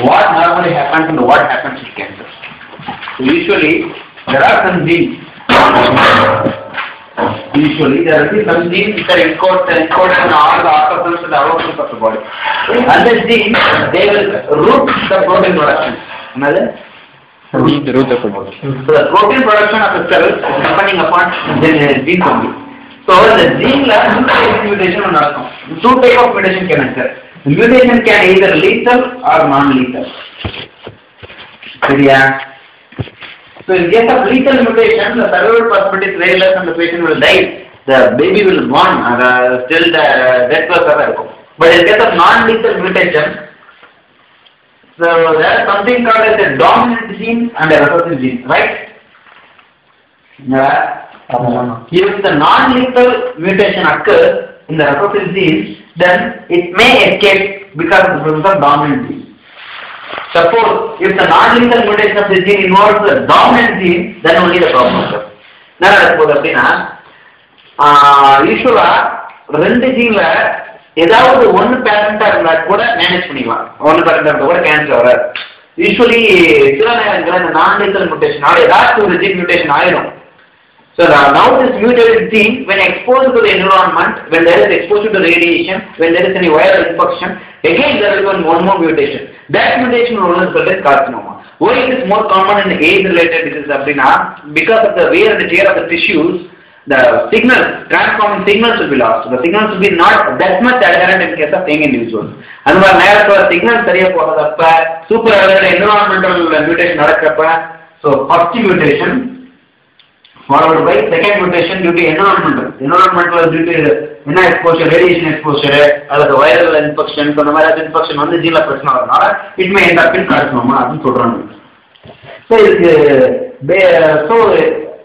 what normally happens and what happens in cancer. So usually there are some genes. Usually there are some genes which are encoded in all the organs and organs of the body. And the genes, they will root the protein production. Another? Root the protein. So the protein production of the cell is depending upon the genes only. So the gene mutation will not come. Two types of mutation can occur. The mutation can either lethal or non-lethal. So in case of lethal mutation, the survival possibility is very less and the patient will die. The baby will born still the death was over. But in case of non-lethal mutation, so there is something called as a dominant gene and a recessive gene, right? If the non-lethal mutation occurs in the recessive gene, then it may escape because of the presence of dominant gene. Suppose if the non-lethal mutation of the gene involves the dominant gene, then only the problem occurs. Now, usually, ரெண்டு ஜீன்ல ஏதாவது ஒன்னு பேரண்டா இருந்தா கூட manage பண்ணிக்கலாம். ஒன்னு பேரண்டா இருந்தா கூட cancer வராது. யூசுவலி சில நேரங்களில் இந்த non-lethal mutation ஏதாச்சும் ஒரு ஜீன் மியூட்டேஷன் ஆயிடும். So now this mutated gene, when exposed to the environment, when there is exposure to radiation, when there is any viral infection, again there will be one more mutation. That mutation will result in carcinoma. Why it is more common in age-related diseases? Because of the wear and tear of the tissues, the signals, transforming signals will be lost. The signals will be not that much adherent in case of young individuals. And when the signals are super environmental mutation, so first mutation followed by second mutation due to environmental due to exposure, radiation exposure, or the viral infection. So the viral infection on the gene it may end up in carcinoma. So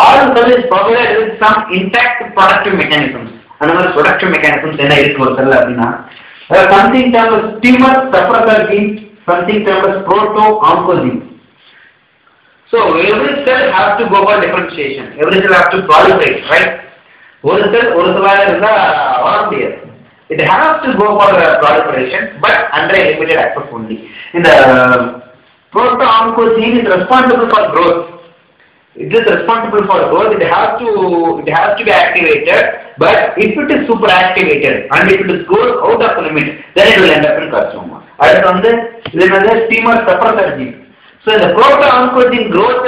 all cells is provided with some intact productive mechanisms. Another productive mechanisms there are something termed as tumor suppressor gene, something termed as proto-oncogene. So every cell has to go for differentiation. Every cell has to proliferate, right? One cell is volunteer. It has to go for proliferation, but under a limited access only. In the proto-oncogene is responsible for growth. It is responsible for growth. It has to be activated. But if it is super activated and if it goes out of the limit, then it will end up in carcinoma. That is another tumor suppressor gene. So the proto-oncogene growth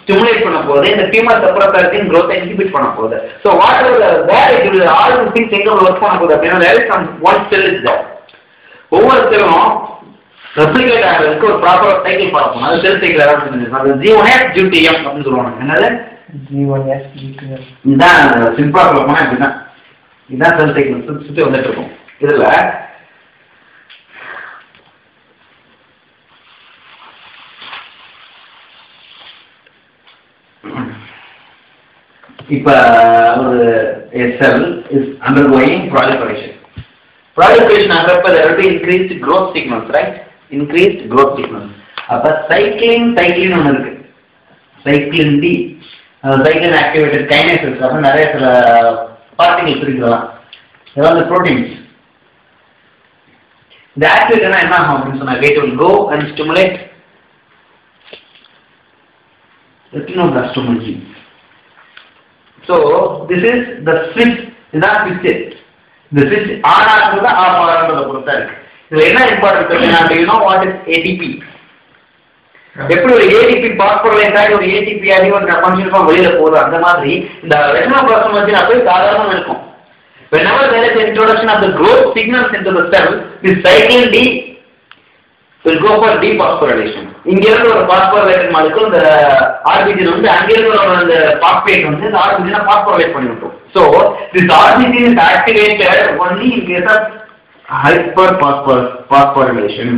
stimulate பண்ணப்போகுது, இந்த tumor suppressor gene growth inhibit பண்ணப்போகுது. So whatever where it will all the things எங்க work பண்ணப்போகுது அப்படின்னா there is some one cell is there. ஒவ்வொரு செல்லும் replicate ஆகிறதுக்கு ஒரு proper cycle பார்ப்போம். அது cell cycle அது G1S G2M அப்படின்னு சொல்லுவாங்க. என்னது G1S G2M. இதான் சிம்பிளா சொல்லப்போனா இப்படிதான். இதான் செல் சைக்கிள் சுற்றி வந்துட்டு இருக்கும். இதுல இப்ப ஒரு cell is undergoing proliferation. Proliferation ஆகிறப்ப there will be increased growth signals, right? Increased growth signals. அப்ப cyclin ஒன்று இருக்கு. cyclin D, cyclin activated kinases அப்படின்னு நிறைய சில பார்ட்டிகல்ஸ் இருக்கலாம். இதெல்லாம் ப்ரோட்டீன்ஸ். இந்த ஆக்டிவேட்டர்னா என்ன ஆகும் அப்படின்னு சொன்னா it will go and stimulate retinoblastoma gene. So this is the switch. இதுதான் switch. The switch on ஆகுறதா ஆஃப் ஆகுறத பொறுத்தா இருக்கு. இதுல என்ன இம்பார்ட்டன்ட் அப்படின்னா you know what is ATP? எப்படி ஒரு ATP பாஸ்போரேட் ஆகி ஒரு ATP ஆகி ஒரு ஃபங்க்ஷன் வெளியில போகுது அந்த மாதிரி இந்த ரெட்டினோபிளாஸ்டோமா ஜீன் அப்படியே சாதாரணமா இருக்கும். Whenever there is introduction of the growth signals into the cell, this cyclin D will go for dephosphorylation. இங்க இருந்து ஒரு பாஸ்போரேட் மாலிகுல் இந்த ஆர்பிஜின் வந்து அங்க இருந்து அந்த பாஸ்பேட் வந்து இந்த ஆர்பிஜினை பாஸ்போரேட் பண்ணி விட்டுரும். So this RBG is activated only in case of hyperphosphorylation.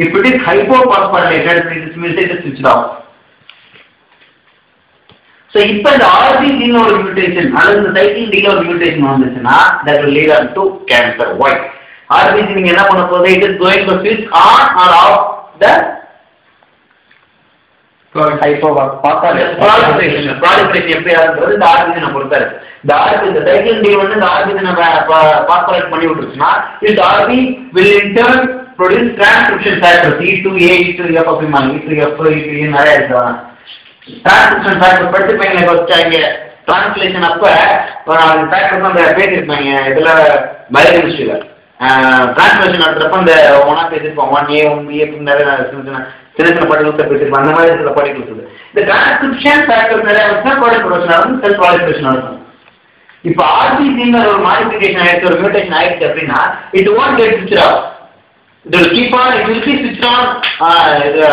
If it is hypophosphorylated, it means it is switched off. So if the RBG mutation, or the cyclin D mutation வந்துச்சுன்னா that will lead to cancer. Why? RBG நீங்க என்ன பண்ண போகுது? It is going to switch on or off the proliferation எப்படி ஆகுறது? இந்த ஆர்பிஜினை பொறுத்தா இருக்கு. இந்த cyclin D வந்து இந்த ஆர்பிஜினை பாஸ்போரேட் பண்ணி விட்டுருச்சுன்னா this RB will in turn produce transcription factors E2A, E2F அப்படிமாங்க, E2F, E2A நிறைய இருக்கு. டிரான்ஸ்கிரிப்ஷன் ஃபேக்டர் படிச்சிருப்பீங்க ஃபர்ஸ்ட் அங்கே டிரான்ஸ்லேஷன் அப்போ அந்த ஃபேக்டர்ஸ் அந்த பேசியிருப்பாங்க இதில் பயோகெமிஸ்ட்ரியில் டிரான்ஸ்லேஷன் நடத்துறப்ப அந்த ஒன்றா பேசியிருப்போம் 1A 1B அப்படின்னு நிறைய சின்ன சின்ன பார்ட்டிகல்ஸை பேசியிருப்போம். அந்த மாதிரி சில பார்ட்டிகல்ஸ் இருக்குது. இந்த டிரான்ஸ்கிரிப்ஷன் ஃபேக்டர்ஸ் நிறைய வந்துச்சுன்னா ப்ராடக்ட் ப்ரொடக்ஷன் ஆகும், செல் ப்ராடக்டேஷன் ஆகும். இப்போ ஆர்பிசிங்கிற ஒரு மாடிஃபிகேஷன் ஆயிடுச்சு, ஒரு மியூட்டேஷன் ஆயிடுச்சு அப்படின்னா இட் வாண்ட் கெட் ஸ்விட்ச் of. It will keep on, it will be switched on,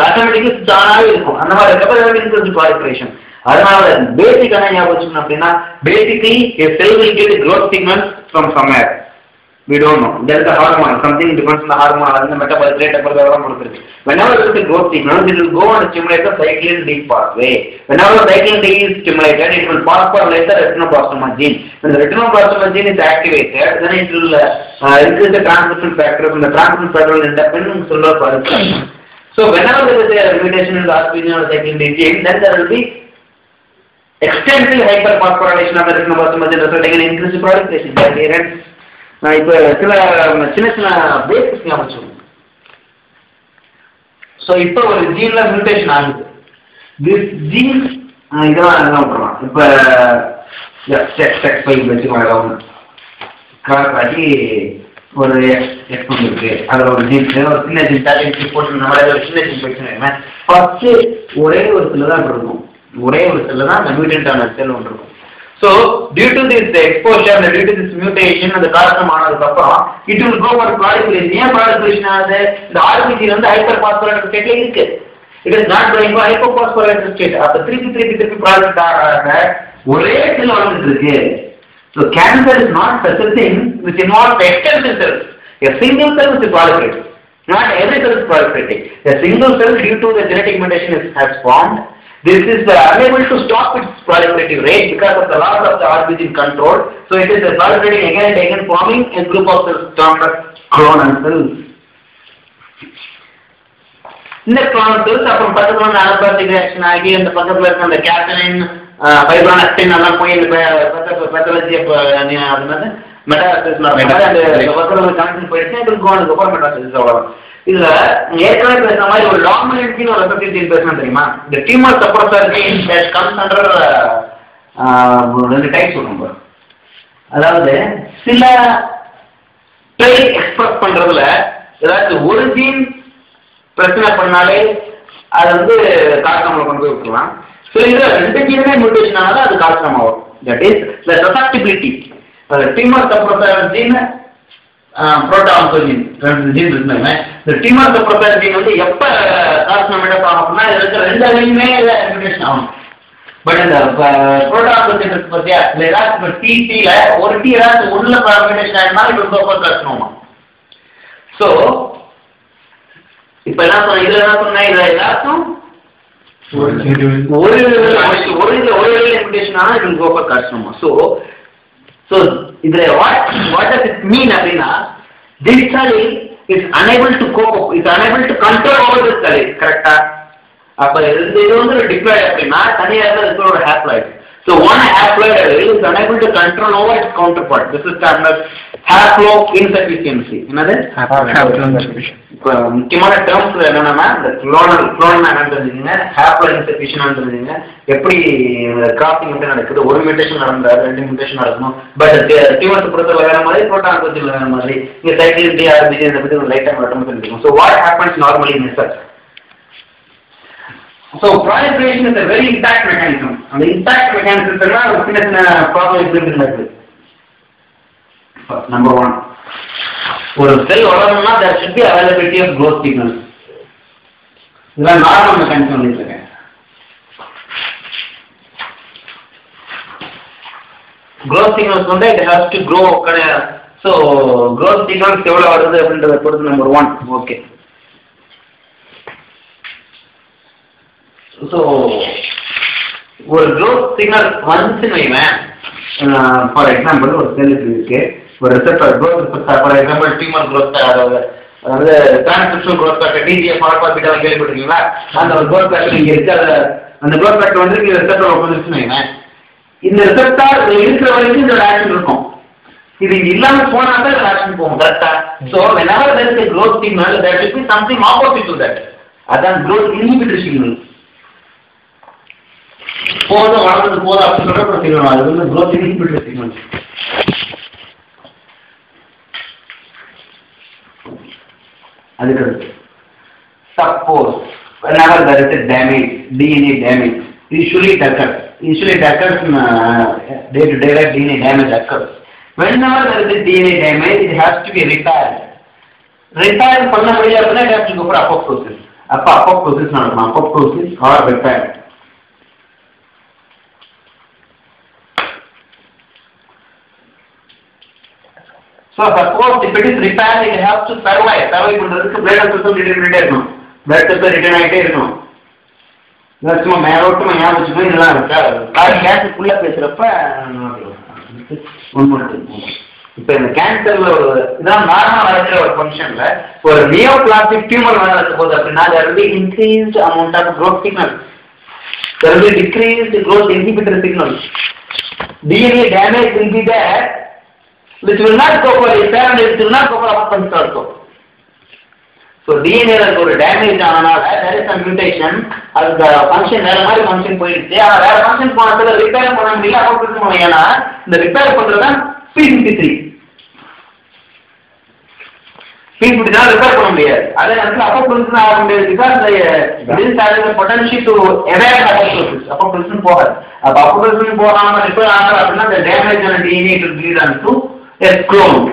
automatically switch on ஆகவே இருக்கும். அந்த மாதிரி இருக்கப்ப increased proliferation. அதனால பேசிக் என்ன ஞாபகம் வச்சுக்கணும் அப்படின்னா basically a cell will get growth signals from somewhere. We don't know. There is a hormone, something depends on the hormone, and the metabolic rate எல்லாம் கொடுக்குது. Whenever there is a growth signal, it will go and stimulate the cyclin D pathway. Whenever the cyclin D is stimulated, it will phosphorylate the retinoblastoma gene. When the retinoblastoma gene is activated, then it will increase the transcription factor, and the transcription factor will end up in cellular proliferation. So whenever there is a mutation in the RPGN or cyclin D gene, then there will be extensive hyperphosphorylation of the retinoblastoma gene, resulting in increased proliferation. நான் இப்போ சில சின்ன சின்ன basics ஞாபகம். So இப்போ ஒரு ஜீன்ல mutation ஆகுது. This gene இதெல்லாம் என்ன பண்ணலாம் இப்போ வச்சுக்கோங்க. கிராஸ் ஆகி ஒரு எக்ஸ்போன் இருக்கு, அதில் ஒரு ஜீன் ஒரு சின்ன ஜீன் டாக்டிக் போட்டு இந்த மாதிரி ஒரு சின்ன ஜீன் போயிடுச்சுன்னா ஃபர்ஸ்ட் ஒரே ஒரு செல்லு தான் இருக்கும், ஒரே ஒரு செல்லு தான் அந்த மியூட்டன்டான செல் ஒன்று இருக்கும். So, due to this exposure and due to this mutation and the காரணம் ஆனதுக்கப்புறம் it will go for proliferation. ஏன் proliferation ஆகுது? இந்த RBC வந்து hyperphosphorylated stateல இருக்கு. It is not going for hyperphosphorylated state. அப்போ திருப்பி proliferate ஆக ஒரே செல் வளர்ந்துட்டு இருக்கு. So, cancer is not such a thing which involves extensive cells. A single cell is proliferating. Not every cell is proliferating. A single cell due to the genetic mutation has formed. This is unable to stop its proliferative rate because of the loss of the RBC control. So it is proliferating again and again, forming a group of cells termed as clonal cells. In the clonal cells, அப்புறம் பக்கத்துல அனபாசிக் reaction ஆகி அந்த பக்கத்துல இருக்க அந்த கேட்டலின் ஃபைப்ரோனெக்டின் எல்லாம் போய் pathology அது மெட்டாஸ்டேசிஸ் அந்த பக்கத்துல கனெக்ஷன் போயிடுச்சு. இது கோனதுக்கப்புறம் மெட்டாஸ்டேசிஸ் அவ்வளோதான். இதுல ஏற்கனவே பேசுற மாதிரி ஒரு டாமினன்ட் ஜீன் ஒரு ரெசப்டிவ் ஜீன் பேசணும் தெரியுமா? இந்த tumour suppressor gene that comes under ரெண்டு டைப்ஸ் சொல்லுங்க. அதாவது சில ட்ரை எக்ஸ்பிரஸ் பண்றதுல ஏதாச்சும் ஒரு ஜீன் பிரச்சனை பண்ணாலே அது வந்து கார்சினோமா கொண்டு போய் விட்டுருலாம். சில இதுல ரெண்டு ஜீனுமே மியூட்டேஷன் ஆனாலும் அது கார்சினோமா வரும். That is the susceptibility. Tumour suppressor gene proto-oncogene ரெண்டு ஜீன் இருந்தாங்க. இந்த டியூமர் சப்ரசர் ஜீன் வந்து எப்ப கார்சினோமேட்டஸ் ஆகும் அப்படின்னா இதுல ரெண்டு அலையுமே மியூட்டேஷன் ஆகும். பட் இந்த புரோட்டான்கோஜின் இருக்கு பத்தியா, இதுல ஏதாச்சும் டில ஒரு டி ஏதாச்சும் உள்ள மியூட்டேஷன் ஆகினா இது சூப்பர் கார்சினோமா. ஸோ இப்ப என்ன சொன்ன, இதுல என்ன சொன்ன, இதுல ஏதாச்சும் ஒரு மியூட்டேஷன் ஆனா இது சூப்பர் கார்சினோமா. So இதுல what does it mean அப்படின்னா this cell is unable to cope, is unable to control over this cell. கரெக்ட்டா? அப்ப இது வந்து டிப்ளாய்ட் அப்படின்னா தனியா இருக்கிற ஒரு haploid. So one haploid is unable to control over its counterpart. This is termed as haploinsufficiency. என்னது? Haploinsufficiency. இப்போ முக்கியமான டேர்ம்ஸ் என்னன்னா இந்த குளோனல் என்னன்னு ஹாப்loinsufficient தெரிஞ்சுங்க. எப்படி கிராசிங் எப்படி நடக்குது, ஒரு மியூட்டேஷன் நடந்தா ரெண்டு மியூட்டேஷன் நடக்கணும். பட் டியூமர் சப்ரசர்ல வேற மாதிரி, புரோட்டான்கோஜின்ல வேற மாதிரி. இங்க சைக்ளின் டி ஆர்பிசி இத பத்தி ஒரு லைட்டா மட்டும் தெரிஞ்சுக்கணும். So what happens normally in this? So proliferation is a very intact mechanism. And the intact mechanism is a சின்ன problem இருக்கு. Number one, ஒரு செல் வளரணும்னா there should be availability of growth signals. இதெல்லாம் நார்மல் மெக்கானிசம் சொல்லிருக்கேன். growth signals வந்து it has to grow. So growth signals எவ்வளவு வருது அப்படின்றத பொறுத்து number one. Okay. So ஒரு growth signal வந்துச்சுன்னு வைவேன். ஃபார் எக்ஸாம்பிள் ஒரு செல்லுக்கு இருக்கு ஒரு receptor growth receptor, for example tumour growth, அதாவது transcription growth factor DGF alpha beta கேள்விப்பட்டிருக்கீங்களா? அந்த ஒரு growth factor இங்க இருக்கு. அந்த growth factor வந்து இந்த ரிசெப்டர் வந்துருச்சுன்னு வைவேன். இந்த ரிசெப்டார் இருக்கிற வரைக்கும் இதோட ஆக்ஷன் இருக்கும். இது இல்லாம போனா தான் ரியாக்ஷன் போகும் கரெக்டா? So whenever there is a growth signal there should be something opposite to that. அதான் growth inhibitory signal. போதும் வளர்ந்து போதும் அப்படி சொல்ற signal அது வந்து growth inhibitory signal. அதுக்கு suppose whenever there is a damage, DNA damage, usually it occurs in day-to-day life. DNA damage occurs. Whenever there is a DNA damage, it has to be repaired. Repair பண்ண முடியல அப்படின்னா it has to go for apoptosis. அப்ப apoptosis நடக்கும், apoptosis or repair. So suppose if it is repaired, it has to survive. Survive பண்றதுக்கு blood vessels return இருக்கணும், blood vessels return ஆயிட்டே இருக்கணும். சும்மா மேலோட்டமா ஞாபகம் வச்சுக்கணும். இதெல்லாம் கேன்சருக்குள்ள பேசுறப்ப இப்ப இந்த கேன்சர்ல ஒரு இதான் நார்மலா நடக்கிற ஒரு ஃபங்க்ஷன்ல ஒரு நியோபிளாஸ்டிக் டியூமர் நடக்க போகுது அப்படின்னா there will be increased amount of growth signal, there will be decreased growth inhibitory signal. DNA damage will be there which will not go for repair and it will not go for apoptosis also. So DNA ல ஒரு damage ஆனனால there is some mutation, அந்த function வேற மாதிரி function போயிடுச்சு. ஆனா வேற function போனதுல ரிப்பேர் பண்ண முடியல, அப்போசிட் பண்ண. ஏன்னா இந்த ரிப்பேர் பண்றதுதான் P53 ரிப்பேர் பண்ண முடியாது. அதே நேரத்தில் அப்போசிட் ஆக முடியாது. Because this has the potential to evade apoptosis. Opposite போகாது. அப்ப அப்போசிட் போகாம ரிப்பேர் ஆகல அப்படின்னா the damage on DNA will lead on to a clone.